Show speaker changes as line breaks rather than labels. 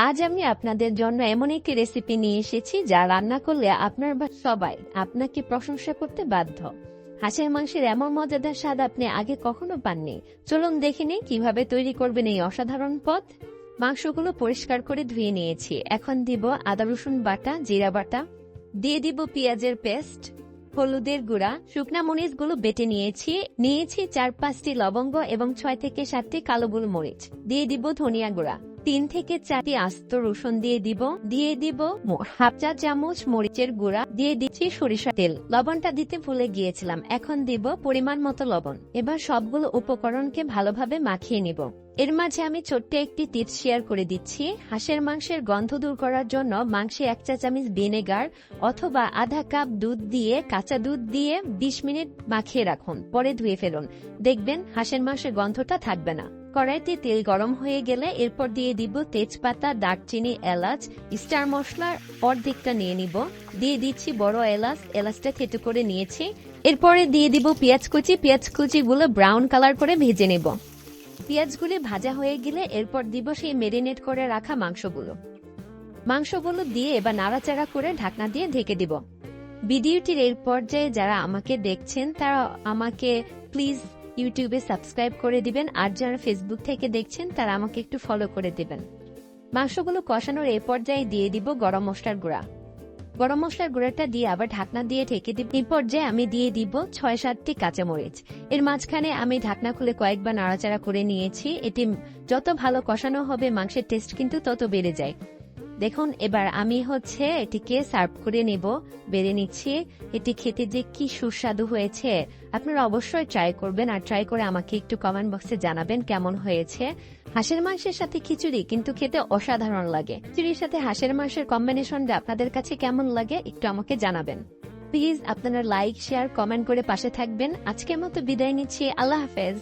আজ আমি আপনাদের জন্য এমন একটি রেসিপি নিয়ে এসেছি যা রান্না করলে আপনার বা সবাই আপনাকে প্রশংসা করতে বাধ্য। হাঁসের মাংসের এমন মজাদার স্বাদ আপনি আগে কখনো পাননি। চলুন দেখে নিই কিভাবে তৈরি করবেন এই অসাধারণ পদ। মাংসগুলো পরিষ্কার করে ধুয়ে নিয়েছি। এখন দিব আদা রসুন বাটা, জিরা বাটা, দিয়ে দিব পেঁয়াজের পেস্ট, হলুদের গুঁড়া, শুকনা মরিচগুলো বেটে নিয়েছি 4-5টি লবঙ্গ এবং 6 থেকে 7টি কালো গোলমরিচ, দিয়ে দিব ধনিয়া গুঁড়া, 3 থেকে 4টি আস্ত রসুন দিয়ে দিব হাফ চা চামচ মরিচের গুঁড়া, দিয়ে দিচ্ছি সরিষা তেল। লবণটা দিতে ভুলে গিয়েছিলাম, এখন দিব পরিমাণ মতো লবণ। এবার সবগুলো উপকরণকে ভালোভাবে মাখিয়ে নিব। এর মাঝে আমি ছোট্ট একটি টিপস শেয়ার করে দিচ্ছি। হাঁসের মাংসের গন্ধ দূর করার জন্য মাংসে 1 চা চামচ ভিনেগার অথবা আধা কাপ কাঁচা দুধ দিয়ে 20 মিনিট মাখিয়ে রাখুন, পরে ধুয়ে ফেলুন। দেখবেন হাঁসের মাংসের গন্ধটা থাকবে না। কড়াইতে তেল গরম হয়ে গেলে এরপর দিয়ে দিব তেজপাতা, দারচিনি, এলাচ, স্টার মশলার অর্ধেকটা নিয়ে নিব। দিয়ে দিচ্ছি বড় এলাচটা থেতো করে নিয়েছি। এরপরে দিয়ে দিব পেঁয়াজ কুচিগুলো ব্রাউন কালার করে ভেজে নেব। পেঁয়াজগুলি ভাজা হয়ে গেলে এরপর দিব সেই মেরিনেট করে রাখা মাংসগুলো দিয়ে এবার নাড়াচাড়া করে ঢাকনা দিয়ে ঢেকে দিব। ভিডিওটির এই পর্যায়ে যারা আমাকে দেখছেন তারা আমাকে প্লিজ ইউটিউবে সাবস্ক্রাইব করে দিবেন, আর যারা ফেসবুক থেকে দেখছেন তারা আমাকে একটু ফলো করে দিবেন। মাংসগুলো কষানোর এই পর্যায়ে দিয়ে দিব গরম মশলার গুঁড়াটা দিয়ে আবার ঢাকনা দিয়ে ঢেকে দিব। এই পর্যায়ে আমি দিয়ে দিব 6-7টি কাঁচামরিচ। এর মাঝখানে আমি ঢাকনা খুলে কয়েকবার নাড়াচাড়া করে নিয়েছি। এটি যত ভালো কষানো হবে মাংসের টেস্ট কিন্তু তত বেড়ে যায়। দেখুন এবার আমি এটিকে সার্ভ করে নেব, বেড়ে নিচ্ছি। এটি খেতে যে কি সুস্বাদু হয়েছে, আপনারা অবশ্যই ট্রাই করবেন, আর ট্রাই করে আমাকে একটু কমেন্ট বক্সে জানাবেন কেমন হয়েছে। হাঁসের মাংসের সাথে খিচুড়ি কিন্তু খেতে অসাধারণ লাগে। খিচুড়ির সাথে হাঁসের মাংসের কম্বিনেশনটা আপনাদের কাছে কেমন লাগে একটু আমাকে জানাবেন। প্লিজ আপনারা লাইক, শেয়ার, কমেন্ট করে পাশে থাকবেন। আজকের মতো বিদায় নিচ্ছি। আল্লাহ হাফেজ।